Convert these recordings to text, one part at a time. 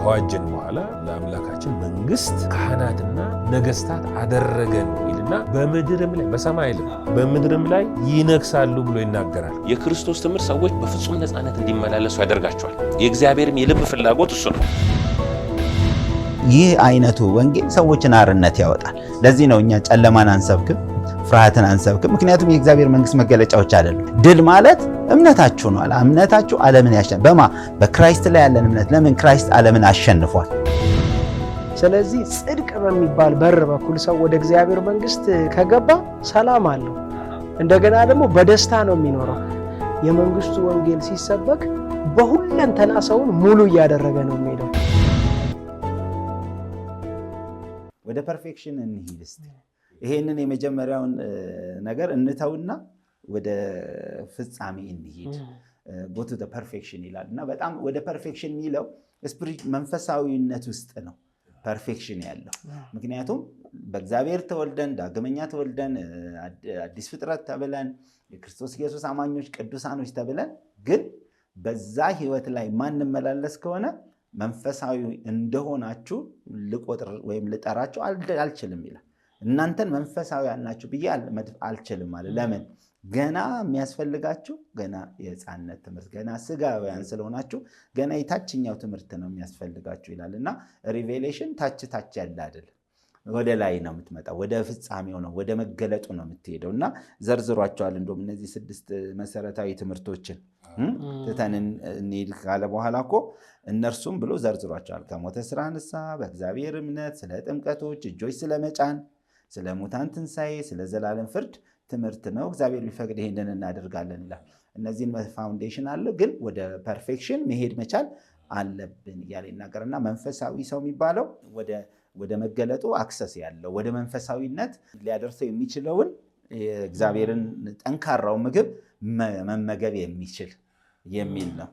ከዋጀን በኋላ ለአምላካችን መንግስት ካህናትና ነገስታት አደረገን ይልና በምድርም ላይ በሰማይ ላይ በምድርም ላይ ይነግሳሉ ብሎ ይናገራል። የክርስቶስ ትምህርት ሰዎች በፍጹም ነፃነት እንዲመላለሱ ያደርጋቸዋል። የእግዚአብሔርም የልብ ፍላጎት እሱ ነው። ይህ አይነቱ ወንጌል ሰዎችን አርነት ያወጣል። ለዚህ ነው እኛ ጨለማን አንሰብክም፣ ፍርሃትን አንሰብክም። ምክንያቱም የእግዚአብሔር መንግስት መገለጫዎች አይደሉም። ድል ማለት እምነታችሁ ነው። እምነታችሁ ዓለምን ያሸንፋል። በክራይስት ላይ ያለን እምነት። ለምን? ክራይስት ዓለምን አሸንፏል። ስለዚህ ጽድቅ በሚባል በር በኩል ሰው ወደ እግዚአብሔር መንግስት ከገባ ሰላም አለው። እንደገና ደግሞ በደስታ ነው የሚኖረው። የመንግስቱ ወንጌል ሲሰበክ በሁለንተና ሰውን ሙሉ እያደረገ ነው የሚሄደው። ወደ ፐርፌክሽን እንሂድ እስቲ። ይሄንን የመጀመሪያውን ነገር እንተውና ወደ ፍጻሜ እንሂድ። go to the perfection ይላል እና በጣም ወደ ፐርፌክሽን የሚለው መንፈሳዊነት ውስጥ ነው ፐርፌክሽን ያለው። ምክንያቱም በእግዚአብሔር ተወልደን ዳግመኛ ተወልደን አዲስ ፍጥረት ተብለን የክርስቶስ ኢየሱስ አማኞች ቅዱሳኖች ተብለን ግን በዛ ህይወት ላይ ማንመላለስ ከሆነ መንፈሳዊ እንደሆናችሁ ልቆጥር ወይም ልጠራችሁ አልችልም ይላል። እናንተን መንፈሳዊያን ናችሁ ብዬ አልችልም ማለት ለምን? ገና የሚያስፈልጋችሁ ገና የሕፃንነት ትምህርት ገና ስጋውያን ስለሆናችሁ ገና የታችኛው ትምህርት ነው የሚያስፈልጋችሁ ይላልና ሪቬሌሽን ታች ያለ አይደለም፣ ወደ ላይ ነው የምትመጣው፣ ወደ ፍጻሜው ነው ወደ መገለጡ ነው የምትሄደውና ዘርዝሯቸዋል። እንደውም እነዚህ 6 መሰረታዊ ትምህርቶችን ትተን እንሂድ ካለ በኋላ እኮ እነርሱም ብሎ ዘርዝሯቸዋል። ከሞተ ስራ ንስሐ፣ በእግዚአብሔር እምነት፣ ስለ ጥምቀቶች፣ እጆች ስለመጫን፣ ስለ ሙታን ትንሣኤ፣ ስለ ዘላለም ፍርድ ትምህርት ነው። እግዚአብሔር ቢፈቅድ ይሄንን እናደርጋለን ይላል። እነዚህን ፋውንዴሽን አለ፣ ግን ወደ ፐርፌክሽን መሄድ መቻል አለብን እያለ ይናገርና መንፈሳዊ ሰው የሚባለው ወደ መገለጡ አክሰስ ያለው ወደ መንፈሳዊነት ሊያደርሰው የሚችለውን የእግዚአብሔርን ጠንካራው ምግብ መመገብ የሚችል የሚል ነው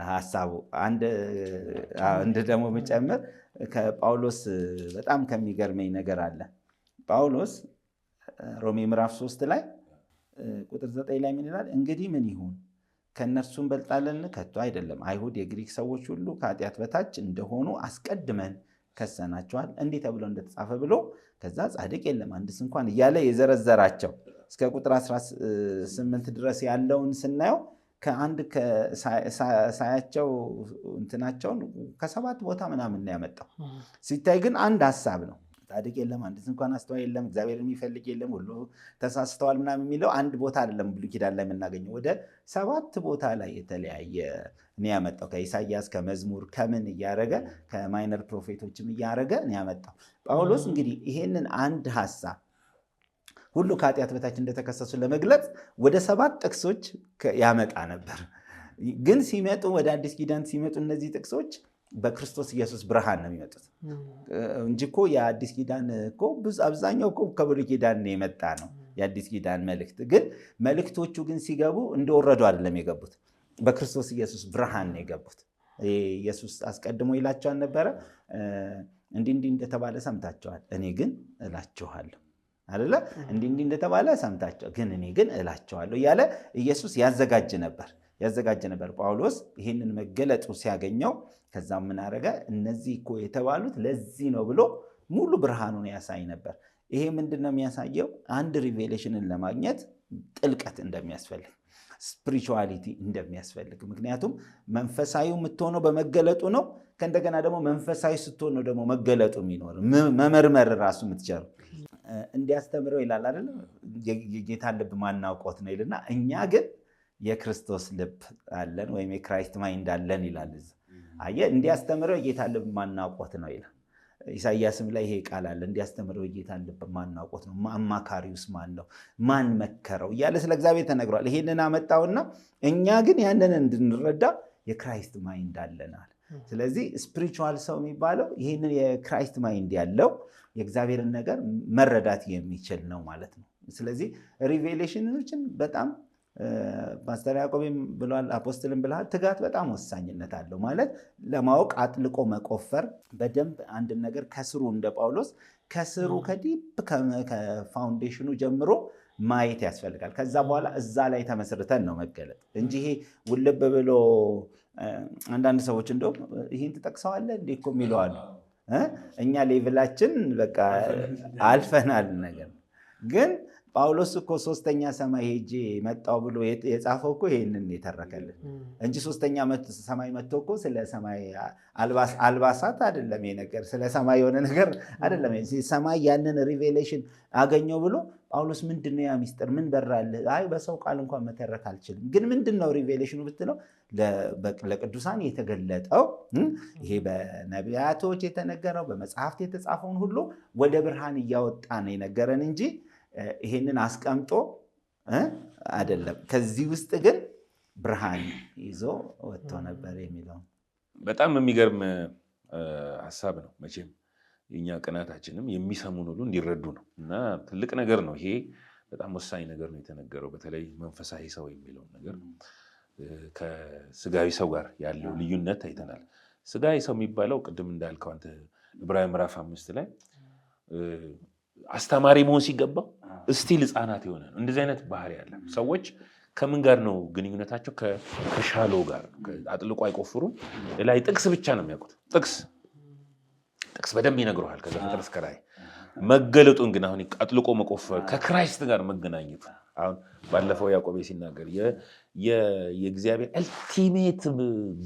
ሐሳቡ። አንድ ደግሞ መጨመር ከጳውሎስ በጣም ከሚገርመኝ ነገር አለ። ጳውሎስ ሮሜ ምዕራፍ 3 ላይ ቁጥር 9 ላይ ምን ይላል? እንግዲህ ምን ይሁን? ከእነርሱም በልጣለን? ከቶ አይደለም። አይሁድ የግሪክ ሰዎች ሁሉ ከኃጢአት በታች እንደሆኑ አስቀድመን ከሰናቸዋል፣ እንዲህ ተብሎ እንደተጻፈ ብሎ ከዛ ጻድቅ የለም አንድስ እንኳን እያለ የዘረዘራቸው እስከ ቁጥር 18 ድረስ ያለውን ስናየው ከአንድ ሳያቸው እንትናቸውን ከ7 ቦታ ምናምን ነው ያመጣው። ሲታይ ግን አንድ ሐሳብ ነው። ጻድቅ የለም አንድስ እንኳን አስተዋይ የለም፣ እግዚአብሔር የሚፈልግ የለም፣ ሁሉ ተሳስተዋል ምናምን የሚለው አንድ ቦታ አይደለም ብሉይ ኪዳን ላይ የምናገኘው። ወደ 7 ቦታ ላይ የተለያየ ነው ያመጣው። ከኢሳይያስ ከመዝሙር ከምን እያረገ ከማይነር ፕሮፌቶችም እያረገ ነው ያመጣው። ጳውሎስ እንግዲህ ይሄንን አንድ ሐሳብ ሁሉ ከኃጢአት በታች እንደተከሰሱ ለመግለጽ ወደ 7 ጥቅሶች ያመጣ ነበር። ግን ሲመጡ ወደ አዲስ ኪዳን ሲመጡ እነዚህ ጥቅሶች በክርስቶስ ኢየሱስ ብርሃን ነው የሚመጡት እንጂ እኮ የአዲስ ኪዳን እኮ አብዛኛው እኮ ከብሉይ ኪዳን ነው የመጣ ነው የአዲስ ኪዳን መልእክት። ግን መልእክቶቹ ግን ሲገቡ እንደወረዱ አይደለም የገቡት፣ በክርስቶስ ኢየሱስ ብርሃን ነው የገቡት። ኢየሱስ አስቀድሞ ይላቸዋል ነበረ እንዲህ እንደተባለ ሰምታችኋል፣ እኔ ግን እላችኋለሁ አይደለ? እንዲህ እንደተባለ ሰምታችኋል፣ ግን እኔ ግን እላችኋለሁ እያለ ኢየሱስ ያዘጋጅ ነበር። ጳውሎስ ይህንን መገለጡ ሲያገኘው ከዛ ምን አረገ? እነዚህ እኮ የተባሉት ለዚህ ነው ብሎ ሙሉ ብርሃኑን ያሳይ ነበር። ይሄ ምንድነው የሚያሳየው? አንድ ሪቬሌሽንን ለማግኘት ጥልቀት እንደሚያስፈልግ፣ ስፒሪቹዋሊቲ እንደሚያስፈልግ። ምክንያቱም መንፈሳዊ የምትሆነው በመገለጡ ነው። ከእንደገና ደግሞ መንፈሳዊ ስትሆን ነው ደግሞ መገለጡ የሚኖር መመርመር ራሱ የምትችለው። እንዲያስተምረው ይላል አይደል? የጌታን ልብ ማናውቆት ነው ይልና እኛ ግን የክርስቶስ ልብ አለን ወይም የክራይስት ማይንድ አለን ይላል። አየህ፣ እንዲያስተምረው የጌታን ልብ ማናውቆት ነው ይላል። ኢሳይያስም ላይ ይሄ ቃል አለ፣ እንዲያስተምረው የጌታን ልብ ማናውቆት ነው። አማካሪውስ ማን ነው? ማን መከረው? እያለ ስለ እግዚአብሔር ተነግሯል። ይሄንን አመጣውና እኛ ግን ያንን እንድንረዳ የክራይስት ማይንድ አለናል። ስለዚህ ስፒሪቹዋል ሰው የሚባለው ይህንን የክራይስት ማይንድ ያለው የእግዚአብሔርን ነገር መረዳት የሚችል ነው ማለት ነው። ስለዚህ ሪቬሌሽኖችን በጣም ፓስተር ያዕቆብም ብሏል፣ አፖስትልም ብለሃል፣ ትጋት በጣም ወሳኝነት አለው። ማለት ለማወቅ አጥልቆ መቆፈር፣ በደንብ አንድ ነገር ከስሩ እንደ ጳውሎስ ከስሩ ከዲፕ ከፋውንዴሽኑ ጀምሮ ማየት ያስፈልጋል። ከዛ በኋላ እዛ ላይ ተመስርተን ነው መገለጥ እንጂ ይሄ ውልብ ብሎ አንዳንድ ሰዎች እንደው ይሄን ትጠቅሰዋለህ እንዴ እኮ የሚለዋሉ። እኛ ሌቭላችን በቃ አልፈናል ነገር ግን ጳውሎስ እኮ ሶስተኛ ሰማይ ሄጄ መጣው ብሎ የጻፈው እኮ ይሄንን የተረከልን እንጂ ሶስተኛ ሰማይ መጥቶ እኮ ስለ ሰማይ አልባሳት አይደለም የነገር ስለ ሰማይ የሆነ ነገር አይደለም። ሰማይ ያንን ሪቬሌሽን አገኘው ብሎ ጳውሎስ ምንድነው ያ ሚስጥር ምን በራል? አይ በሰው ቃል እንኳን መተረክ አልችልም። ግን ምንድነው ሪቬሌሽኑ ብትለው ለቅዱሳን የተገለጠው ይሄ በነቢያቶች የተነገረው በመጽሐፍት የተጻፈውን ሁሉ ወደ ብርሃን እያወጣ ነው የነገረን እንጂ ይሄንን አስቀምጦ አይደለም። ከዚህ ውስጥ ግን ብርሃን ይዞ ወጥቶ ነበር የሚለው በጣም የሚገርም ሐሳብ ነው። መቼም የኛ ቅናታችንም የሚሰሙን ሁሉ እንዲረዱ ነው እና ትልቅ ነገር ነው። ይሄ በጣም ወሳኝ ነገር ነው የተነገረው። በተለይ መንፈሳዊ ሰው የሚለው ነገር ከስጋዊ ሰው ጋር ያለው ልዩነት አይተናል። ስጋዊ ሰው የሚባለው ቅድም እንዳልከው አንተ ዕብራውያን ምዕራፍ 5 ላይ አስተማሪ መሆን ሲገባው እስቲል ሕፃናት የሆነ ነው። እንደዚህ አይነት ባህሪ ያለ ሰዎች ከምን ጋር ነው ግንኙነታቸው? ከሻሎ ጋር አጥልቆ አይቆፍሩም። ላይ ጥቅስ ብቻ ነው የሚያውቁት። ጥቅስ በደንብ ይነግረዋል ከዘፍጥረት እስከ ራዕይ። መገለጡን ግን አሁን አጥልቆ መቆፈር ከክራይስት ጋር መገናኘቱ አሁን ባለፈው ያዕቆብ ሲናገር የእግዚአብሔር አልቲሜት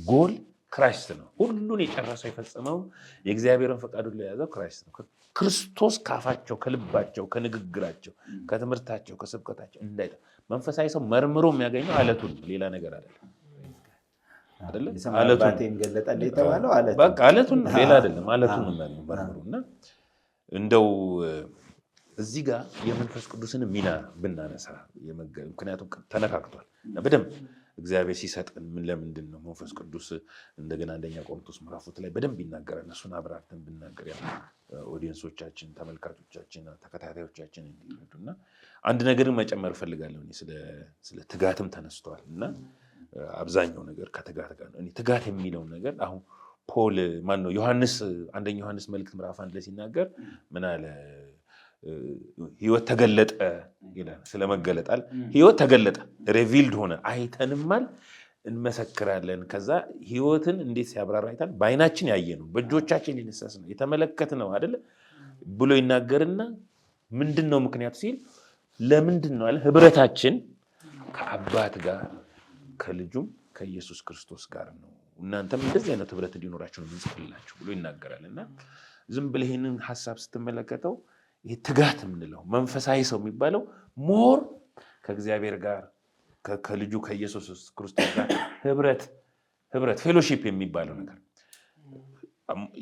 ጎል ክራይስት ነው። ሁሉን የጨረሰው የፈጸመው የእግዚአብሔርን ፈቃዱን ለያዘው ክራይስት ነው። ክርስቶስ ካፋቸው ከልባቸው ከንግግራቸው ከትምህርታቸው ከስብከታቸው እንዳይጠፋ መንፈሳዊ ሰው መርምሮ የሚያገኘው አለቱን ሌላ ነገር አይደለም። አለቱን ገለጠል የተባለው አለቱን ሌላ አይደለም። አለቱን ነው መርምሩና እንደው እዚህ ጋር የመንፈስ ቅዱስን ሚና ብናነሳ ምክንያቱም ተነካክቷል በደንብ እግዚአብሔር ሲሰጥን ምን ለምንድን ነው መንፈስ ቅዱስ እንደገና አንደኛ ቆሮንቶስ ምዕራፍ 2 ላይ በደንብ ይናገራል። እሱን አብራርተን ብናገር ያ ኦዲየንሶቻችን ተመልካቾቻችን ተከታታዮቻችን እንዲረዱና አንድ ነገርን መጨመር ፈልጋለሁ። ስለ ትጋትም ተነስተዋል እና አብዛኛው ነገር ከትጋት ጋር ነው። ትጋት የሚለው ነገር አሁን ፖል ማነው ዮሐንስ አንደኛ ዮሐንስ መልእክት ምዕራፍ 1 ላይ ሲናገር ምን አለ? ህይወት ተገለጠ ይላል። ስለመገለጣል ህይወት ተገለጠ ሪቪልድ ሆነ አይተንማል እንመሰክራለን። ከዛ ህይወትን እንዴት ሲያብራራ አይተን በአይናችን ያየነው በእጆቻችን የነሳስ ነው የተመለከትነው አይደለ ብሎ ይናገርና ምንድነው ምክንያቱ ሲል ለምንድን ነው አለ ህብረታችን ከአባት ጋር ከልጁም ከኢየሱስ ክርስቶስ ጋር ነው። እናንተም እንደዚህ አይነት ህብረት እንዲኖራችሁ ነው የምንጽፍላችሁ ብሎ ይናገራልና ዝም ብለህ ይሄንን ሐሳብ ስትመለከተው ይሄ ትጋት የምንለው መንፈሳዊ ሰው የሚባለው ሞር ከእግዚአብሔር ጋር ከልጁ ከኢየሱስ ክርስቶስ ጋር ህብረት ፌሎሺፕ የሚባለው ነገር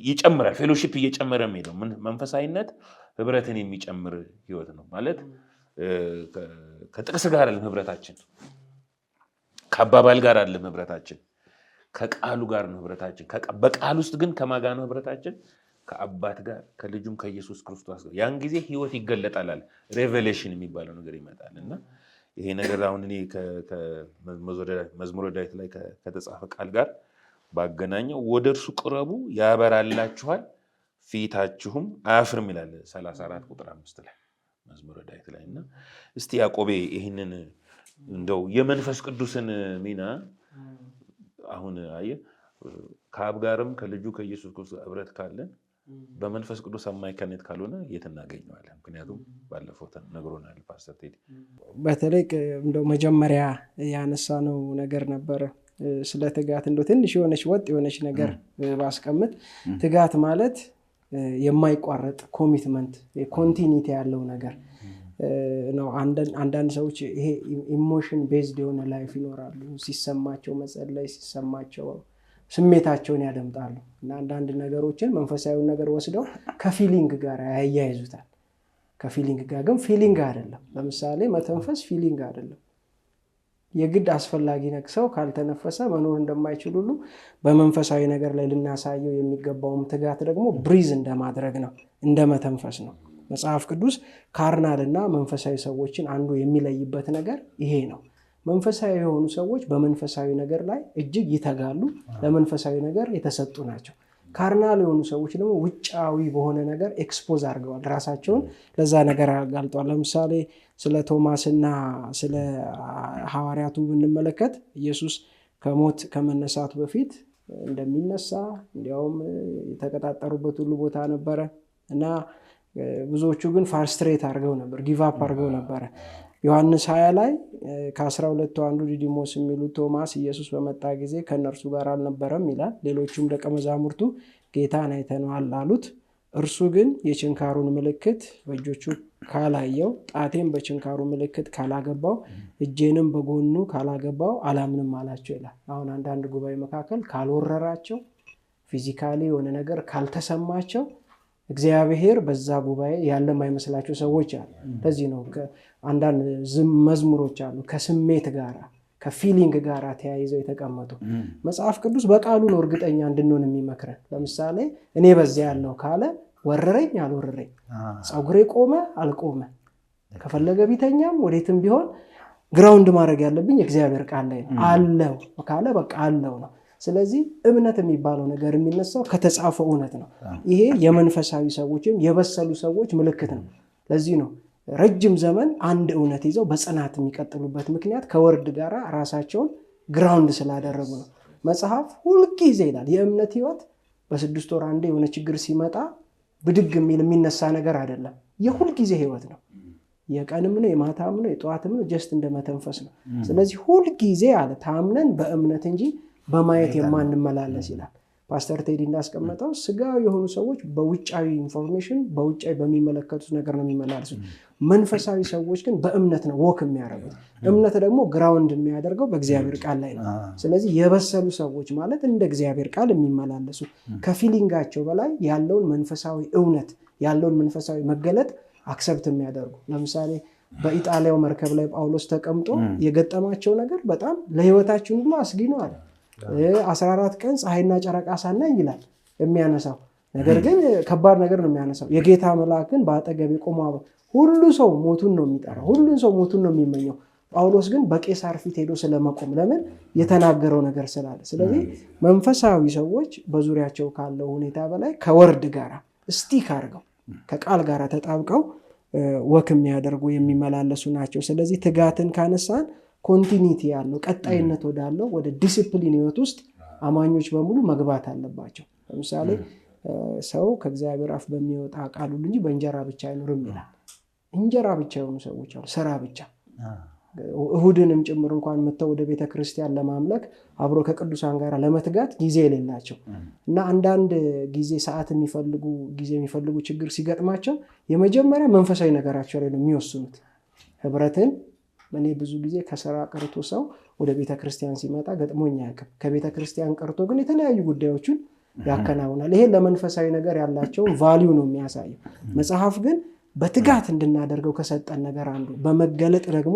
ይጨምራል። ፌሎሺፕ እየጨመረ የሚሄደው መንፈሳዊነት ህብረትን የሚጨምር ህይወት ነው ማለት ከጥቅስ ጋር አይደለም ህብረታችን፣ ከአባባል ጋር አይደለም ህብረታችን፣ ከቃሉ ጋር ነው ህብረታችን። በቃል ውስጥ ግን ከማን ጋር ነው ህብረታችን? ከአባት ጋር ከልጁም ከኢየሱስ ክርስቶስ ጋር። ያን ጊዜ ህይወት ይገለጣል፣ ሬቨሌሽን የሚባለው ነገር ይመጣል። እና ይሄ ነገር አሁን እኔ መዝሙረ ዳዊት ላይ ከተጻፈ ቃል ጋር ባገናኘው ወደ እርሱ ቅረቡ ያበራላችኋል ፊታችሁም አያፍርም ይላል 34 ቁጥር 5 ላይ መዝሙረ ዳዊት ላይ። እና እስቲ ያዕቆቤ ይህንን እንደው የመንፈስ ቅዱስን ሚና አሁን አየህ ከአብ ጋርም ከልጁ ከኢየሱስ ክርስቶስ ህብረት ካለን በመንፈስ ቅዱስ አማካኝነት ካልሆነ የት እናገኘዋለን? ምክንያቱም ባለፈው ነግሮናል ፓስተር ቴዲ። በተለይ እንደው መጀመሪያ ያነሳነው ነገር ነበረ ስለ ትጋት እንደው ትንሽ የሆነች ወጥ የሆነች ነገር ባስቀምጥ ትጋት ማለት የማይቋረጥ ኮሚትመንት ኮንቲኒቲ ያለው ነገር ነው። አንዳንድ ሰዎች ይሄ ኢሞሽን ቤዝድ የሆነ ላይፍ ይኖራሉ። ሲሰማቸው መጸለይ ሲሰማቸው ስሜታቸውን ያደምጣሉ እና አንዳንድ ነገሮችን መንፈሳዊውን ነገር ወስደው ከፊሊንግ ጋር ያያይዙታል። ከፊሊንግ ጋር ግን ፊሊንግ አይደለም። ለምሳሌ መተንፈስ ፊሊንግ አይደለም። የግድ አስፈላጊ ነው። ሰው ካልተነፈሰ መኖር እንደማይችል ሁሉ በመንፈሳዊ ነገር ላይ ልናሳየው የሚገባውም ትጋት ደግሞ ብሪዝ እንደማድረግ ነው፣ እንደመተንፈስ ነው። መጽሐፍ ቅዱስ ካርናልና መንፈሳዊ ሰዎችን አንዱ የሚለይበት ነገር ይሄ ነው። መንፈሳዊ የሆኑ ሰዎች በመንፈሳዊ ነገር ላይ እጅግ ይተጋሉ፣ ለመንፈሳዊ ነገር የተሰጡ ናቸው። ካርናል የሆኑ ሰዎች ደግሞ ውጫዊ በሆነ ነገር ኤክስፖዝ አድርገዋል፣ ራሳቸውን ለዛ ነገር አጋልጧል። ለምሳሌ ስለ ቶማስና ስለ ሐዋርያቱ ብንመለከት ኢየሱስ ከሞት ከመነሳቱ በፊት እንደሚነሳ እንዲያውም የተቀጣጠሩበት ሁሉ ቦታ ነበረ እና ብዙዎቹ ግን ፋርስትሬት አድርገው ነበር፣ ጊቭ አፕ አድርገው ነበረ። ዮሐንስ 20 ላይ ከ12 አንዱ ዲዲሞስ የሚሉት ቶማስ ኢየሱስ በመጣ ጊዜ ከነርሱ ጋር አልነበረም ይላል። ሌሎቹም ደቀ መዛሙርቱ ጌታን አይተነዋል አሉት። እርሱ ግን የችንካሩን ምልክት በእጆቹ ካላየው፣ ጣቴም በችንካሩ ምልክት ካላገባው፣ እጄንም በጎኑ ካላገባው አላምንም አላቸው ይላል። አሁን አንዳንድ ጉባኤ መካከል ካልወረራቸው፣ ፊዚካሊ የሆነ ነገር ካልተሰማቸው እግዚአብሔር በዛ ጉባኤ ያለ የማይመስላቸው ሰዎች አሉ። ለዚህ ነው አንዳንድ መዝሙሮች አሉ ከስሜት ጋራ ከፊሊንግ ጋር ተያይዘው የተቀመጡ። መጽሐፍ ቅዱስ በቃሉ ነው እርግጠኛ እንድንሆን የሚመክረን። ለምሳሌ እኔ በዚያ ያለው ካለ ወረረኝ አልወረረኝ፣ ፀጉሬ ቆመ አልቆመ፣ ከፈለገ ቢተኛም ወዴትም ቢሆን ግራውንድ ማድረግ ያለብኝ እግዚአብሔር ቃል ላይ ነው። አለው ካለ በቃ አለው ነው። ስለዚህ እምነት የሚባለው ነገር የሚነሳው ከተጻፈው እውነት ነው። ይሄ የመንፈሳዊ ሰዎችም የበሰሉ ሰዎች ምልክት ነው። ለዚህ ነው ረጅም ዘመን አንድ እውነት ይዘው በጽናት የሚቀጥሉበት ምክንያት ከወርድ ጋር ራሳቸውን ግራውንድ ስላደረጉ ነው። መጽሐፍ ሁልጊዜ ይላል የእምነት ህይወት በ6 ወር አንዴ የሆነ ችግር ሲመጣ ብድግ የሚነሳ ነገር አይደለም። የሁልጊዜ ህይወት ነው። የቀንም ነው የማታም ነው የጠዋትም ነው፣ ጀስት እንደመተንፈስ ነው። ስለዚህ ሁልጊዜ አለ ታምነን በእምነት እንጂ በማየት የማንመላለስ ይላል። ፓስተር ቴዲ እንዳስቀመጠው ስጋዊ የሆኑ ሰዎች በውጫዊ ኢንፎርሜሽን በውጫዊ በሚመለከቱት ነገር ነው የሚመላለሱት። መንፈሳዊ ሰዎች ግን በእምነት ነው ወክ የሚያደርጉት። እምነት ደግሞ ግራውንድ የሚያደርገው በእግዚአብሔር ቃል ላይ ነው። ስለዚህ የበሰሉ ሰዎች ማለት እንደ እግዚአብሔር ቃል የሚመላለሱ ከፊሊንጋቸው በላይ ያለውን መንፈሳዊ እውነት ያለውን መንፈሳዊ መገለጥ አክሰብት የሚያደርጉ። ለምሳሌ በኢጣሊያው መርከብ ላይ ጳውሎስ ተቀምጦ የገጠማቸው ነገር በጣም ለህይወታችን ሁሉ አስጊ ነው አለ። 14 ቀን ፀሐይና ጨረቃ ሳናይ ይላል የሚያነሳው ነገር ግን ከባድ ነገር ነው የሚያነሳው። የጌታ መልአክ ግን በአጠገቤ ቆሞ ሁሉ ሰው ሞቱን ነው የሚጠራው፣ ሁሉን ሰው ሞቱን ነው የሚመኘው። ጳውሎስ ግን በቄሳር ፊት ሄዶ ስለመቆም ለምን የተናገረው ነገር ስላለ። ስለዚህ መንፈሳዊ ሰዎች በዙሪያቸው ካለው ሁኔታ በላይ ከወርድ ጋር ስቲክ አድርገው ከቃል ጋር ተጣብቀው ወክ የሚያደርጉ የሚመላለሱ ናቸው። ስለዚህ ትጋትን ካነሳን ኮንቲኒቲ ያለው ቀጣይነት ወዳለው ወደ ዲሲፕሊን ህይወት ውስጥ አማኞች በሙሉ መግባት አለባቸው። ለምሳሌ ሰው ከእግዚአብሔር አፍ በሚወጣ ቃል ሁሉ እንጂ በእንጀራ ብቻ አይኖርም ይላል። እንጀራ ብቻ የሆኑ ሰዎች አሉ፣ ስራ ብቻ። እሁድንም ጭምር እንኳን መጥተው ወደ ቤተ ክርስቲያን ለማምለክ አብሮ ከቅዱሳን ጋር ለመትጋት ጊዜ የሌላቸው እና አንዳንድ ጊዜ ሰዓት የሚፈልጉ ችግር ሲገጥማቸው የመጀመሪያ መንፈሳዊ ነገራቸው ላይ ነው የሚወስኑት። ህብረትን እኔ ብዙ ጊዜ ከስራ ቀርቶ ሰው ወደ ቤተ ክርስቲያን ሲመጣ ገጥሞኝ አያውቅም። ከቤተ ክርስቲያን ቀርቶ ግን የተለያዩ ጉዳዮችን ያከናውናል። ይሄ ለመንፈሳዊ ነገር ያላቸውን ቫልዩ ነው የሚያሳየው። መጽሐፍ ግን በትጋት እንድናደርገው ከሰጠን ነገር አንዱ በመገለጥ ደግሞ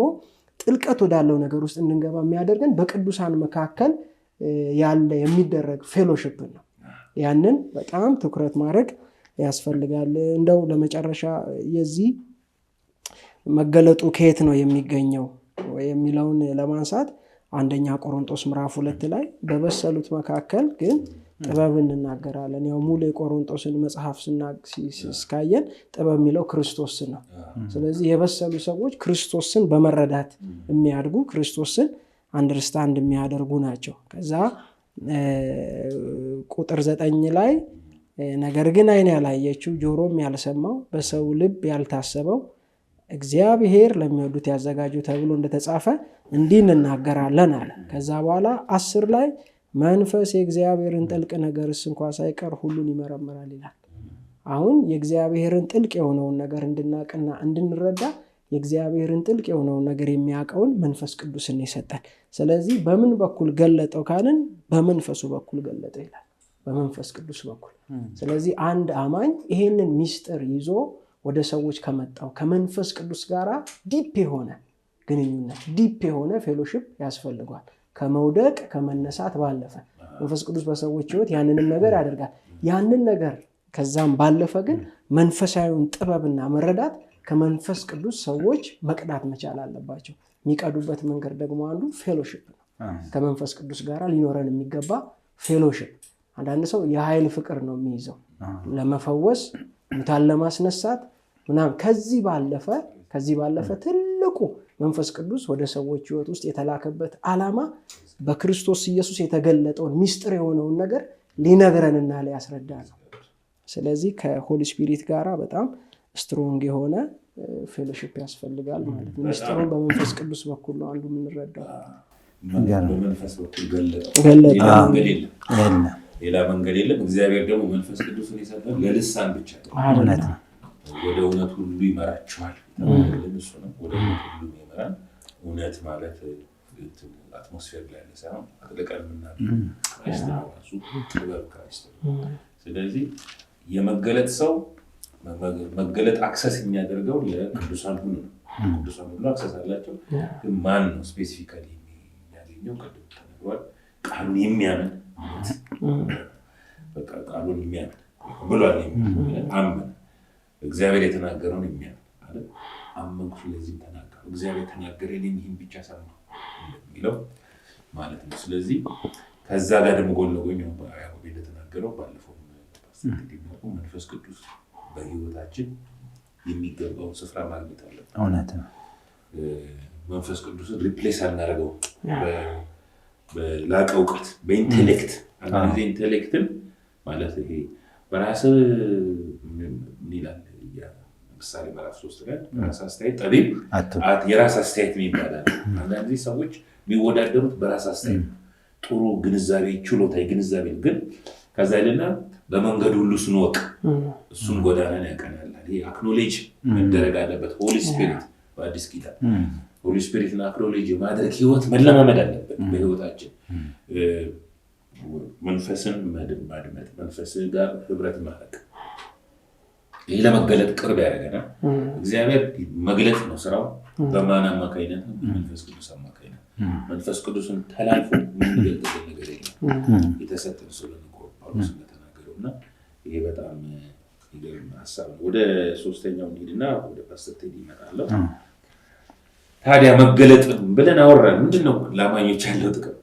ጥልቀት ወዳለው ነገር ውስጥ እንድንገባ የሚያደርገን በቅዱሳን መካከል ያለ የሚደረግ ፌሎሺፕ ነው። ያንን በጣም ትኩረት ማድረግ ያስፈልጋል። እንደው ለመጨረሻ የዚህ መገለጡ ከየት ነው የሚገኘው የሚለውን ለማንሳት አንደኛ ቆሮንቶስ ምዕራፍ 2 ላይ በበሰሉት መካከል ግን ጥበብ እንናገራለን። ያው ሙሉ የቆሮንቶስን መጽሐፍ ስናስካየን ጥበብ የሚለው ክርስቶስ ነው። ስለዚህ የበሰሉ ሰዎች ክርስቶስን በመረዳት የሚያድጉ ክርስቶስን አንደርስታንድ የሚያደርጉ ናቸው። ከዛ ቁጥር 9 ላይ ነገር ግን ዓይን ያላየችው ጆሮም ያልሰማው በሰው ልብ ያልታሰበው እግዚአብሔር ለሚወዱት ያዘጋጀው ተብሎ እንደተጻፈ እንዲህ እንናገራለን አለ። ከዛ በኋላ 10 ላይ መንፈስ የእግዚአብሔርን ጥልቅ ነገርስ እንኳን ሳይቀር ሁሉን ይመረምራል ይላል። አሁን የእግዚአብሔርን ጥልቅ የሆነውን ነገር እንድናቅና እንድንረዳ የእግዚአብሔርን ጥልቅ የሆነውን ነገር የሚያውቀውን መንፈስ ቅዱስን ይሰጣል። ስለዚህ በምን በኩል ገለጠው ካልን በመንፈሱ በኩል ገለጠው ይላል፣ በመንፈስ ቅዱስ በኩል። ስለዚህ አንድ አማኝ ይሄንን ሚስጥር ይዞ ወደ ሰዎች ከመጣው ከመንፈስ ቅዱስ ጋር ዲፕ የሆነ ግንኙነት ዲፕ የሆነ ፌሎሺፕ ያስፈልጓል። ከመውደቅ ከመነሳት ባለፈ መንፈስ ቅዱስ በሰዎች ህይወት ያንንም ነገር ያደርጋል። ያንን ነገር ከዛም ባለፈ ግን መንፈሳዊውን ጥበብና መረዳት ከመንፈስ ቅዱስ ሰዎች መቅዳት መቻል አለባቸው። የሚቀዱበት መንገድ ደግሞ አንዱ ፌሎሺፕ ነው። ከመንፈስ ቅዱስ ጋር ሊኖረን የሚገባ ፌሎሺፕ። አንዳንድ ሰው የኃይል ፍቅር ነው የሚይዘው ለመፈወስ ሙታን ለማስነሳት ምናምን። ከዚህ ባለፈ ትልቁ መንፈስ ቅዱስ ወደ ሰዎች ህይወት ውስጥ የተላከበት ዓላማ በክርስቶስ ኢየሱስ የተገለጠውን ሚስጥር የሆነውን ነገር ሊነግረንና ሊያስረዳ ነው። ስለዚህ ከሆሊ ስፒሪት ጋር በጣም ስትሮንግ የሆነ ፌሎሺፕ ያስፈልጋል ማለት ነው። ሚስጥሩን በመንፈስ ቅዱስ በኩል ነው አንዱ የምንረዳው። በመንፈስ በኩል ገለጠው። ሌላ መንገድ የለም። እግዚአብሔር ደግሞ መንፈስ ቅዱስን የሰጠን ለልሳን ብቻ ነው። ወደ እውነት ሁሉ ይመራችኋል። እሱ ነው ወደ እውነት ሁሉ ይመራል። እውነት ማለት አትሞስፌር ላይ ያለ ሳይሆን አጥልቀን የምናገኘው ክራይስት ነው ራሱ ጥበብ ክራይስት ነው። ስለዚህ የመገለጥ ሰው መገለጥ አክሰስ የሚያደርገው ለቅዱሳን ሁሉ ነው። ቅዱሳን ሁሉ አክሰስ አላቸው። ግን ማን ነው ስፔሲፊካሊ የሚያገኘው? ቅድም ተነግሯል። ቃሉን የሚያምን በቃ ቃሉን የሚያምን ብሏል። አመን እግዚአብሔር የተናገረውን የሚያምን አለ። አመንኩ ስለዚህም ተናገሩ። እግዚአብሔር ተናገረኝ ይህን ብቻ ሰማሁ የሚለው ማለት ነው። ስለዚህ ከዛ ጋር ደግሞ ጎን ለጎን ያዕቆብ እንደተናገረው ባለፈው መንፈስ ቅዱስ በህይወታችን የሚገባውን ስፍራ ማግኘት አለበት። እውነት ነው። መንፈስ ቅዱስን ሪፕሌስ አናደርገው በላቀ እውቀት በኢንቴሌክት አንዳንድ ኢንቴሌክትን ማለት ይሄ በራስህ ይላል ምሳሌ ምዕራፍ 3 ላይ በራስ አስተያየት ጠቢብ የራስ አስተያየት ይባላል። አንዳንድ ሰዎች የሚወዳደሩት በራስ አስተያየት ጥሩ ግንዛቤ ችሎታ ግንዛቤ ግን ከዛ ይልና በመንገዱ ሁሉ ስንወቅ እሱን ጎዳናን ያቀናላል። ይሄ አክኖሌጅ መደረግ አለበት። ሆሊ ስፒሪት በአዲስ ኪዳን ሆሊ ስፒሪትን አክኖሌጅ ማድረግ ህይወት መለማመድ አለበት በህይወታችን። መንፈስን ማድመጥ መንፈስ ጋር ህብረት ማድረግ ይህ ለመገለጥ ቅርብ ያደርገናል። እግዚአብሔር መግለጥ ነው ስራው። በማን አማካይነት? በመንፈስ ቅዱስ አማካይነት። መንፈስ ቅዱስን ተላልፎ የሚገልጥልን ነገር የለም። የተሰጠን ስለሆነ ጳውሎስ እንደተናገረው እና ይሄ በጣም ይገርም ሀሳብ ነው። ወደ ሶስተኛው እንሂድና ወደ ፓስተር ቴዲ ይመጣለሁ። ታዲያ መገለጥ ብለን አወራን። ምንድነው ለአማኞች ያለው ጥቅም?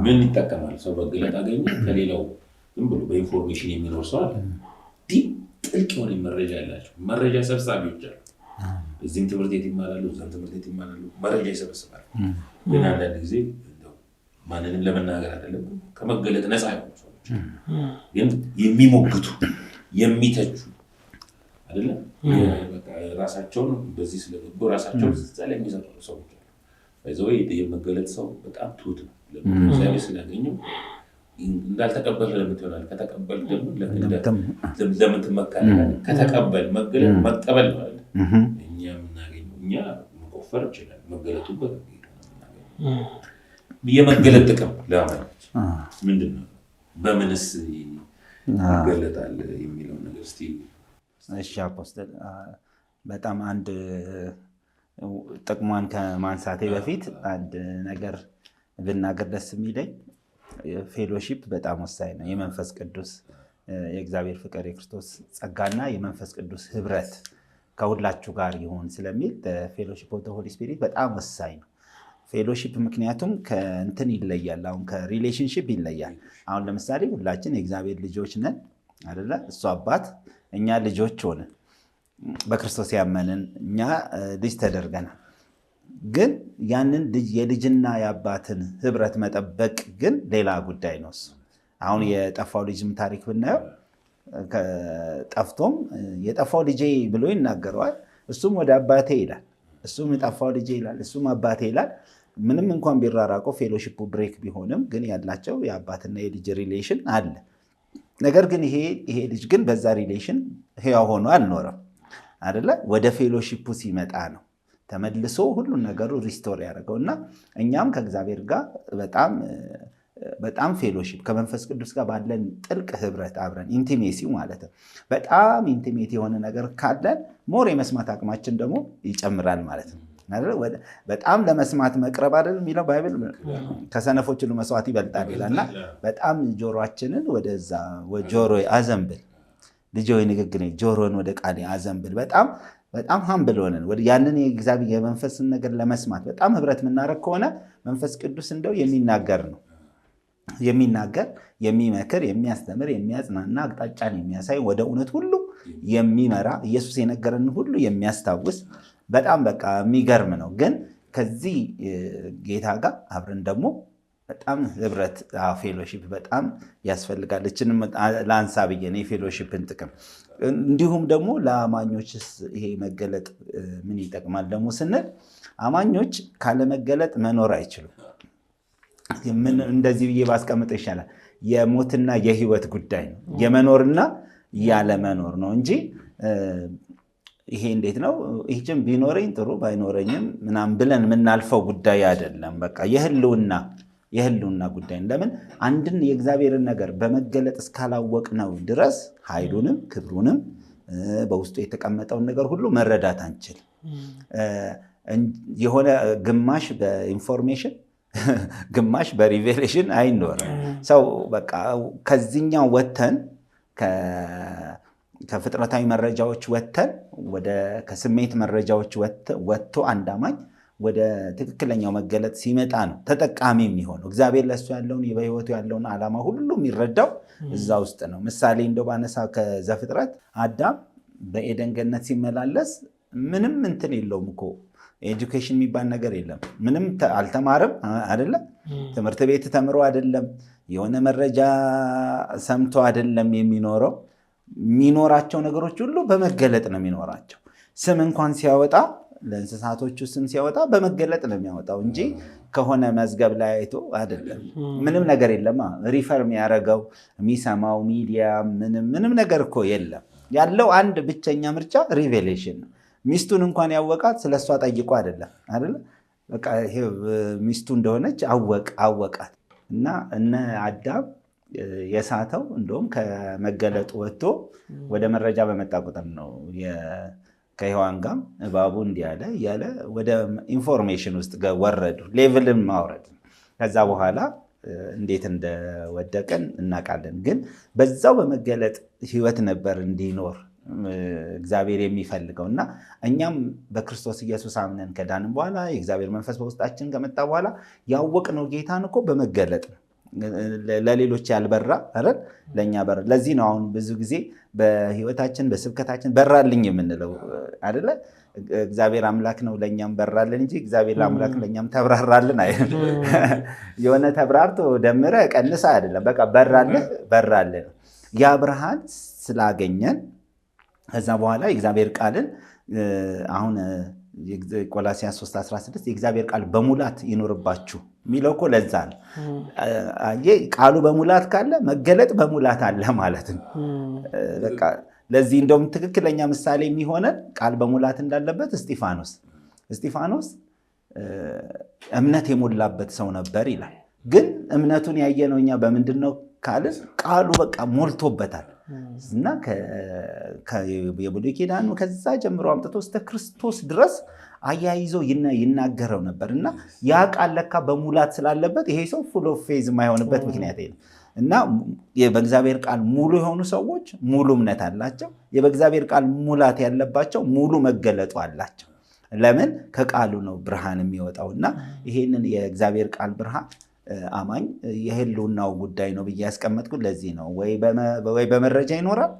ምን ይጠቀማል ሰው መገለጥ አገኘ? ከሌላው ዝም ብሎ በኢንፎርሜሽን የሚኖር ሰው አለ። ጥልቅ የሆነ መረጃ ያላቸው መረጃ ሰብሳቢዎች አሉ። እዚህም ትምህርት ቤት ይማራሉ፣ እዛም ትምህርት ቤት ይማራሉ፣ መረጃ ይሰበስባሉ። ግን አንዳንድ ጊዜ ማንንም ለመናገር አይደለም ከመገለጥ ነፃ የሆኑ ሰዎች ግን የሚሞግቱ የሚተቹ አይደለም ራሳቸውን በዚህ ስለገቡ ራሳቸውን እዛ ላይ የሚሰጡ ሰዎች አሉ። በዛው የመገለጥ ሰው በጣም ትሁት ነው። ለምን ስላገኘው እንዳልተቀበል ለምን ይሆናል? ከተቀበል ደግሞ ለምን ትመካለህ? ከተቀበል መገለጥ መቀበል ነው አይደል? እኛ የምናገኘው እኛ መቆፈር ይችላል። መገለጡ የመገለጥ ጥቅም ለአማኞች ምንድን ነው? በምንስ ይገለጣል የሚለው ነገር እስቲ። እሺ አፖስትል፣ በጣም አንድ ጥቅሟን ከማንሳቴ በፊት አንድ ነገር ብናገር ደስ የሚለኝ ፌሎሺፕ በጣም ወሳኝ ነው። የመንፈስ ቅዱስ የእግዚአብሔር ፍቅር የክርስቶስ ጸጋና የመንፈስ ቅዱስ ህብረት ከሁላችሁ ጋር ይሁን ስለሚል ፌሎሺፕ ኦፍ ዘ ሆሊ ስፒሪት በጣም ወሳኝ ነው። ፌሎሺፕ ምክንያቱም ከእንትን ይለያል። አሁን ከሪሌሽንሺፕ ይለያል። አሁን ለምሳሌ ሁላችን የእግዚአብሔር ልጆች ነን አይደለ? እሱ አባት፣ እኛ ልጆች ሆነን በክርስቶስ ያመንን እኛ ልጅ ተደርገናል። ግን ያንን የልጅና የአባትን ህብረት መጠበቅ ግን ሌላ ጉዳይ ነው። እሱ አሁን የጠፋው ልጅም ታሪክ ብናየው ጠፍቶም የጠፋው ልጄ ብሎ ይናገረዋል። እሱም ወደ አባቴ ይላል፣ እሱም የጠፋው ልጄ ይላል፣ እሱም አባቴ ይላል። ምንም እንኳን ቢራራቀው ፌሎሺፑ ብሬክ ቢሆንም ግን ያላቸው የአባትና የልጅ ሪሌሽን አለ። ነገር ግን ይሄ ልጅ ግን በዛ ሪሌሽን ህያው ሆኖ አልኖረም አይደለ? ወደ ፌሎሺፑ ሲመጣ ነው ተመልሶ ሁሉን ነገሩ ሪስቶር ያደረገው እና እኛም ከእግዚአብሔር ጋር በጣም ፌሎሺፕ ከመንፈስ ቅዱስ ጋር ባለን ጥልቅ ህብረት አብረን ኢንቲሜሲ ማለት ነው። በጣም ኢንቲሜት የሆነ ነገር ካለን ሞር የመስማት አቅማችን ደግሞ ይጨምራል ማለት ነው። በጣም ለመስማት መቅረብ አይደል የሚለው ባይብል፣ ከሰነፎች ሁሉ መስዋዕት ይበልጣል ይላልና በጣም ጆሮአችንን ወደዛ ጆሮ አዘንብል፣ ልጅ ሆይ ንግግር ጆሮን ወደ ቃል አዘንብል። በጣም ሀምብል ሆነን ያንን የእግዚአብሔር የመንፈስን ነገር ለመስማት በጣም ህብረት የምናደርግ ከሆነ መንፈስ ቅዱስ እንደው የሚናገር ነው። የሚናገር፣ የሚመክር፣ የሚያስተምር፣ የሚያጽናና፣ አቅጣጫን የሚያሳይ፣ ወደ እውነት ሁሉ የሚመራ፣ ኢየሱስ የነገረን ሁሉ የሚያስታውስ በጣም በቃ የሚገርም ነው። ግን ከዚህ ጌታ ጋር አብረን ደግሞ በጣም ህብረት ፌሎሺፕ በጣም ያስፈልጋል። እችንም ለአንሳ ብዬ ነው የፌሎሺፕን ጥቅም። እንዲሁም ደግሞ ለአማኞችስ ይሄ መገለጥ ምን ይጠቅማል ደግሞ ስንል አማኞች ካለመገለጥ መኖር አይችሉም። እንደዚህ ብዬ ባስቀምጥ ይሻላል። የሞትና የህይወት ጉዳይ ነው፣ የመኖርና ያለመኖር ነው እንጂ ይሄ እንዴት ነው ይህችም ቢኖረኝ ጥሩ ባይኖረኝም ምናምን ብለን የምናልፈው ጉዳይ አይደለም። በቃ የህልውና ጉዳይ። ለምን አንድን የእግዚአብሔርን ነገር በመገለጥ እስካላወቅነው ድረስ ኃይሉንም ክብሩንም በውስጡ የተቀመጠውን ነገር ሁሉ መረዳት አንችልም። የሆነ ግማሽ በኢንፎርሜሽን ግማሽ በሪቬሌሽን አይኖርም። ሰው በቃ ከዚህኛው ወተን ከፍጥረታዊ መረጃዎች ወተን ከስሜት መረጃዎች ወጥቶ አንድ አማኝ ወደ ትክክለኛው መገለጥ ሲመጣ ነው ተጠቃሚ የሚሆነው። እግዚአብሔር ለእሱ ያለውን በህይወቱ ያለውን ዓላማ ሁሉ የሚረዳው እዛ ውስጥ ነው። ምሳሌ እንደው ባነሳ ከዘፍጥረት አዳም በኤደን ገነት ሲመላለስ ምንም እንትን የለውም እኮ ኤጁኬሽን የሚባል ነገር የለም። ምንም አልተማርም አይደለም። ትምህርት ቤት ተምሮ አይደለም። የሆነ መረጃ ሰምቶ አይደለም የሚኖረው። የሚኖራቸው ነገሮች ሁሉ በመገለጥ ነው የሚኖራቸው። ስም እንኳን ሲያወጣ ለእንስሳቶቹ ስም ሲያወጣ በመገለጥ ነው የሚያወጣው እንጂ ከሆነ መዝገብ ላይ አይቶ አይደለም። ምንም ነገር የለም። ሪፈር የሚያደርገው የሚሰማው ሚዲያ ምንም ነገር እኮ የለም። ያለው አንድ ብቸኛ ምርጫ ሪቬሌሽን ነው። ሚስቱን እንኳን ያወቃት ስለሷ ጠይቆ አይደለም አይደለ? በቃ ይሄ ሚስቱ እንደሆነች አወቃት። እና እነ አዳም የሳተው እንደውም ከመገለጡ ወጥቶ ወደ መረጃ በመጣ ቁጥር ነው። ከሔዋን ጋርም እባቡ እንዲህ ያለ እያለ ወደ ኢንፎርሜሽን ውስጥ ወረዱ። ሌቭልን ማውረድ። ከዛ በኋላ እንዴት እንደወደቀን እናውቃለን። ግን በዛው በመገለጥ ህይወት ነበር እንዲኖር እግዚአብሔር የሚፈልገው እና እኛም በክርስቶስ ኢየሱስ አምነን ከዳንም በኋላ የእግዚአብሔር መንፈስ በውስጣችን ከመጣ በኋላ ያወቅነው ጌታን እኮ በመገለጥ ነው። ለሌሎች ያልበራ አይደል? ለእኛ በራ። ለዚህ ነው አሁን ብዙ ጊዜ በህይወታችን በስብከታችን በራልኝ የምንለው አይደለ? እግዚአብሔር አምላክ ነው ለእኛም በራልን እንጂ እግዚአብሔር አምላክ ለእኛም ተብራራልን አይደል? የሆነ ተብራርቶ ደምረ ቀንሰ አይደለም። በቃ በራልን። ያ ብርሃን ስላገኘን ከዛ በኋላ የእግዚአብሔር ቃልን አሁን ቆላስይስ 3:16 የእግዚአብሔር ቃል በሙላት ይኖርባችሁ የሚለው እኮ ለዛ ነው። ቃሉ በሙላት ካለ መገለጥ በሙላት አለ ማለት ነው። በቃ ለዚህ እንደውም ትክክለኛ ምሳሌ የሚሆነን ቃል በሙላት እንዳለበት እስጢፋኖስ እምነት የሞላበት ሰው ነበር ይላል። ግን እምነቱን ያየነው እኛ በምንድን ነው ካልን ቃሉ በቃ ሞልቶበታል እና የብሉይ ኪዳኑ ከዛ ጀምሮ አምጥቶ እስከ ክርስቶስ ድረስ አያይዞ ይናገረው ነበር እና ያ ቃል ለካ በሙላት ስላለበት ይሄ ሰው ፉል ኦፍ ፌዝ የማይሆንበት ምክንያት የለም። እና በእግዚአብሔር ቃል ሙሉ የሆኑ ሰዎች ሙሉ እምነት አላቸው። በእግዚአብሔር ቃል ሙላት ያለባቸው ሙሉ መገለጡ አላቸው። ለምን? ከቃሉ ነው ብርሃን የሚወጣው። እና ይሄንን የእግዚአብሔር ቃል ብርሃን አማኝ የህልውናው ጉዳይ ነው ብዬ ያስቀመጥኩት ለዚህ ነው። ወይ በመረጃ ይኖራል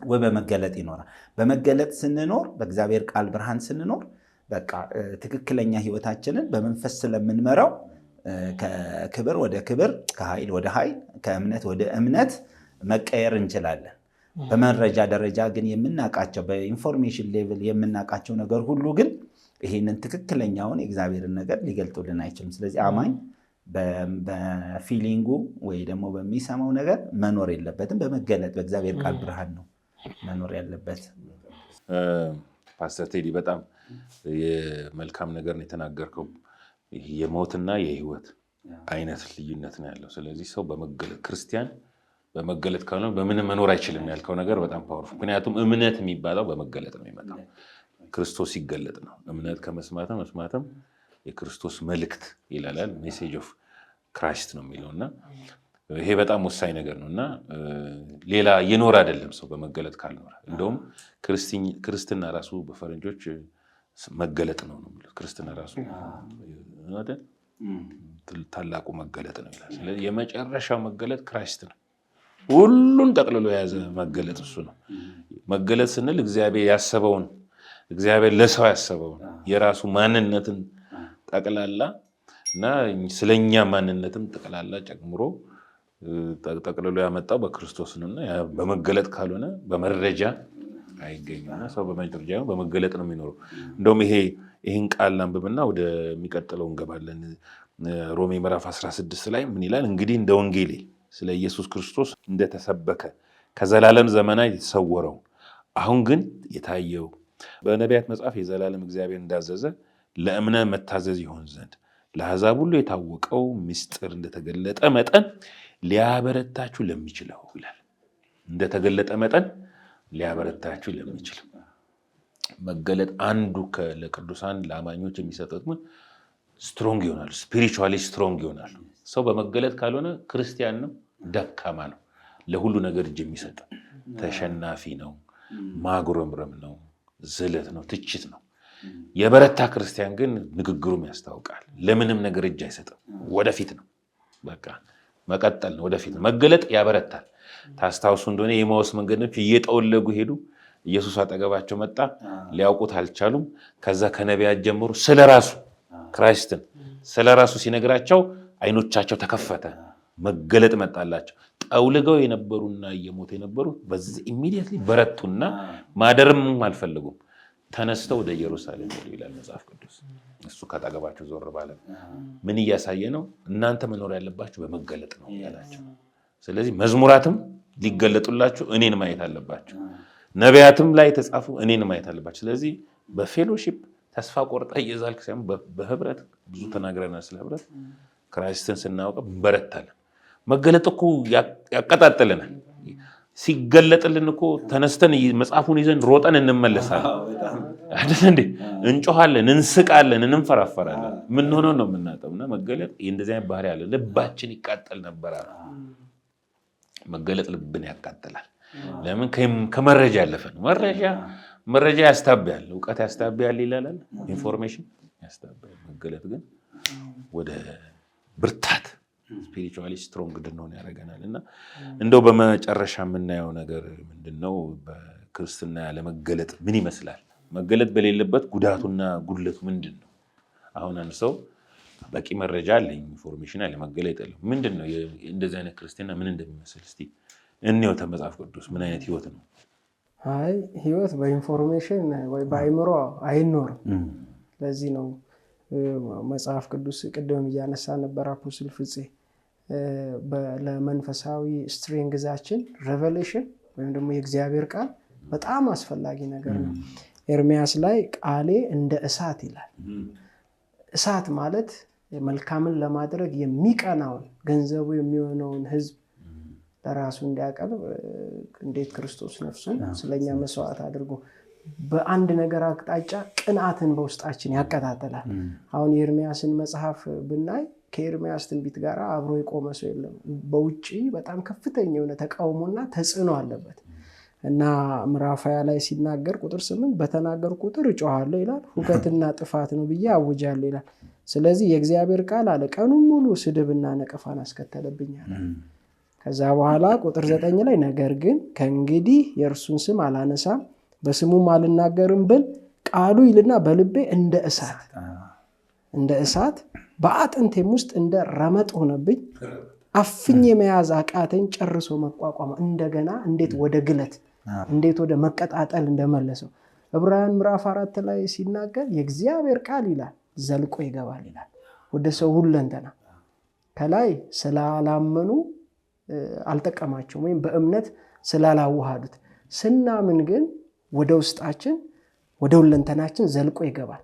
ወይ በመገለጥ ይኖራል። በመገለጥ ስንኖር፣ በእግዚአብሔር ቃል ብርሃን ስንኖር በቃ ትክክለኛ ህይወታችንን በመንፈስ ስለምንመራው ከክብር ወደ ክብር፣ ከኃይል ወደ ኃይል፣ ከእምነት ወደ እምነት መቀየር እንችላለን። በመረጃ ደረጃ ግን የምናውቃቸው በኢንፎርሜሽን ሌቭል የምናውቃቸው ነገር ሁሉ ግን ይህንን ትክክለኛውን የእግዚአብሔርን ነገር ሊገልጡልን አይችልም። ስለዚህ አማኝ በፊሊንጉ ወይ ደግሞ በሚሰማው ነገር መኖር የለበትም። በመገለጥ በእግዚአብሔር ቃል ብርሃን ነው መኖር ያለበት። ፓስተር ቴዲ በጣም የመልካም ነገር ነው የተናገርከው። የሞትና የህይወት አይነት ልዩነት ነው ያለው። ስለዚህ ሰው በመገለጥ ክርስቲያን በመገለጥ ካልሆነ በምንም መኖር አይችልም ያልከው ነገር በጣም ፓወርፉል። ምክንያቱም እምነት የሚባለው በመገለጥ ነው የሚመጣው። ክርስቶስ ሲገለጥ ነው። እምነት ከመስማትም መስማትም የክርስቶስ መልእክት ይላል። ሜሴጅ ኦፍ ክራይስት ነው የሚለው እና ይሄ በጣም ወሳኝ ነገር ነው እና ሌላ ይኖር አይደለም ሰው በመገለጥ ካልኖረ። እንደውም ክርስትና ራሱ በፈረንጆች መገለጥ ነው የሚሉት። ክርስትና ራሱ አይደል ታላቁ መገለጥ ነው ይላል። ስለዚህ የመጨረሻው መገለጥ ክራይስት ነው። ሁሉን ጠቅልሎ የያዘ መገለጥ እሱ ነው። መገለጥ ስንል እግዚአብሔር ያሰበውን እግዚአብሔር ለሰው ያሰበው የራሱ ማንነትን ጠቅላላ እና ስለኛ ማንነትም ጠቅላላ ጨምሮ ጠቅልሎ ያመጣው በክርስቶስ ነውና በመገለጥ ካልሆነ በመረጃ አይገኝና ሰው በመረጃ በመገለጥ ነው የሚኖረው። እንደውም ይሄን ቃል አንብብና ወደሚቀጥለው እንገባለን። ሮሜ ምዕራፍ 16 ላይ ምን ይላል? እንግዲህ እንደ ወንጌሌ ስለ ኢየሱስ ክርስቶስ እንደተሰበከ ከዘላለም ዘመናት የተሰወረው አሁን ግን የታየው በነቢያት መጽሐፍ የዘላለም እግዚአብሔር እንዳዘዘ ለእምነት መታዘዝ ይሆን ዘንድ ለአሕዛብ ሁሉ የታወቀው ምስጢር እንደተገለጠ መጠን ሊያበረታችሁ ለሚችለው ይላል። እንደተገለጠ መጠን ሊያበረታችሁ ለሚችለው መገለጥ አንዱ ለቅዱሳን ለአማኞች የሚሰጠው ምን ስትሮንግ ይሆናሉ፣ ስፒሪቹዋሊ ስትሮንግ ይሆናሉ። ሰው በመገለጥ ካልሆነ ክርስቲያን ነው፣ ደካማ ነው፣ ለሁሉ ነገር እጅ የሚሰጥ ተሸናፊ ነው፣ ማጉረምረም ነው፣ ዝለት ነው፣ ትችት ነው። የበረታ ክርስቲያን ግን ንግግሩም ያስታውቃል። ለምንም ነገር እጅ አይሰጥም፣ ወደፊት ነው፣ በቃ መቀጠል ነው፣ ወደፊት ነው። መገለጥ ያበረታል። ታስታውሱ እንደሆነ የኤማሁስ መንገደኞች እየጠወለጉ ሄዱ። ኢየሱስ አጠገባቸው መጣ፣ ሊያውቁት አልቻሉም። ከዛ ከነቢያት ጀምሮ ስለራሱ ክራይስትን ስለራሱ ሲነግራቸው አይኖቻቸው ተከፈተ፣ መገለጥ መጣላቸው። ጠውልገው የነበሩና እየሞቱ የነበሩ በዚህ ኢሚዲየትሊ በረቱና ማደርም አልፈለጉም። ተነስተው ወደ ኢየሩሳሌም ሄዱ ይላል መጽሐፍ ቅዱስ። እሱ ካጠገባቸው ዞር ባለ ምን እያሳየ ነው? እናንተ መኖር ያለባችሁ በመገለጥ ነው ያላቸው። ስለዚህ መዝሙራትም ሊገለጡላችሁ እኔን ማየት አለባችሁ። ነቢያትም ላይ የተጻፉ እኔን ማየት አለባችሁ። ስለዚህ በፌሎሺፕ ተስፋ ቆርጠ እየዛልክ ሳይሆን በህብረት ብዙ ተናግረናል። ስለ ህብረት ክራይስትን ስናውቅ እንበረታለን። መገለጥ እኮ ያቀጣጥልናል። ሲገለጥልን እኮ ተነስተን መጽሐፉን ይዘን ሮጠን እንመለሳለን አይደል እንዴ? እንጮሃለን፣ እንስቃለን፣ እንፈራፈራለን። ምን ሆኖ ነው የምናጠውና መገለጥ እንደዚህ አይነት ባህሪ አለ። ልባችን ይቃጠል ነበር። መገለጥ ልብን ያቃጥላል። ለምን? ከመረጃ ያለፈ ነው። መረጃ ያስታብያል፣ እውቀት ያስታብያል ይላል። ኢንፎርሜሽን ያስታብያል። መገለጥ ግን ወደ ብርታት ስፒሪቹዋሊ ስትሮንግ እንድንሆን ያደርገናል። እና እንደው በመጨረሻ የምናየው ነገር ምንድነው? በክርስትና ያለመገለጥ ምን ይመስላል? መገለጥ በሌለበት ጉዳቱና ጉድለቱ ምንድን ነው? አሁን አንድ ሰው በቂ መረጃ አለኝ፣ ኢንፎርሜሽን አለ፣ መገለጥ የለም። ምንድን ነው እንደዚህ አይነት ክርስትና ምን እንደሚመስል እስቲ እንየው። መጽሐፍ ቅዱስ ምን አይነት ህይወት ነው? አይ ህይወት በኢንፎርሜሽን ወይ በአይምሮ አይኖርም። ለዚህ ነው መጽሐፍ ቅዱስ ቅድም እያነሳ ነበር አፖስትል ፍፄ ለመንፈሳዊ ስትሬንግዛችን ሬቨሌሽን ወይም ደግሞ የእግዚአብሔር ቃል በጣም አስፈላጊ ነገር ነው። ኤርሚያስ ላይ ቃሌ እንደ እሳት ይላል። እሳት ማለት መልካምን ለማድረግ የሚቀናውን ገንዘቡ የሚሆነውን ህዝብ ለራሱ እንዲያቀርብ እንዴት ክርስቶስ ነፍሱን ስለኛ መስዋዕት አድርጎ በአንድ ነገር አቅጣጫ ቅንዓትን በውስጣችን ያቀጣጥላል። አሁን የኤርሚያስን መጽሐፍ ብናይ ከኤርሚያስ ትንቢት ጋር አብሮ የቆመ ሰው የለም። በውጪ በጣም ከፍተኛ የሆነ ተቃውሞና ተጽዕኖ አለበት እና ምዕራፍ 20 ላይ ሲናገር ቁጥር 8 በተናገር ቁጥር እጮሃለሁ ይላል፣ ሁከትና ጥፋት ነው ብዬ አውጃለሁ ይላል። ስለዚህ የእግዚአብሔር ቃል አለ ቀኑን ሙሉ ስድብና ነቀፋን አስከተለብኛል። ከዛ በኋላ ቁጥር 9 ላይ ነገር ግን ከእንግዲህ የእርሱን ስም አላነሳም በስሙም አልናገርም ብል ቃሉ ይልና በልቤ እንደ እሳት በአጥንቴም ውስጥ እንደ ረመጥ ሆነብኝ። አፍኝ መያዝ አቃተኝ፣ ጨርሶ መቋቋም እንደገና እንዴት ወደ ግለት እንዴት ወደ መቀጣጠል እንደመለሰው ዕብራውያን ምዕራፍ 4 ላይ ሲናገር የእግዚአብሔር ቃል ይላል ዘልቆ ይገባል ይላል ወደ ሰው ሁለንተና። ከላይ ስላላመኑ አልጠቀማቸውም ወይም በእምነት ስላላዋሃዱት፣ ስናምን ግን ወደ ውስጣችን ወደ ሁለንተናችን ዘልቆ ይገባል።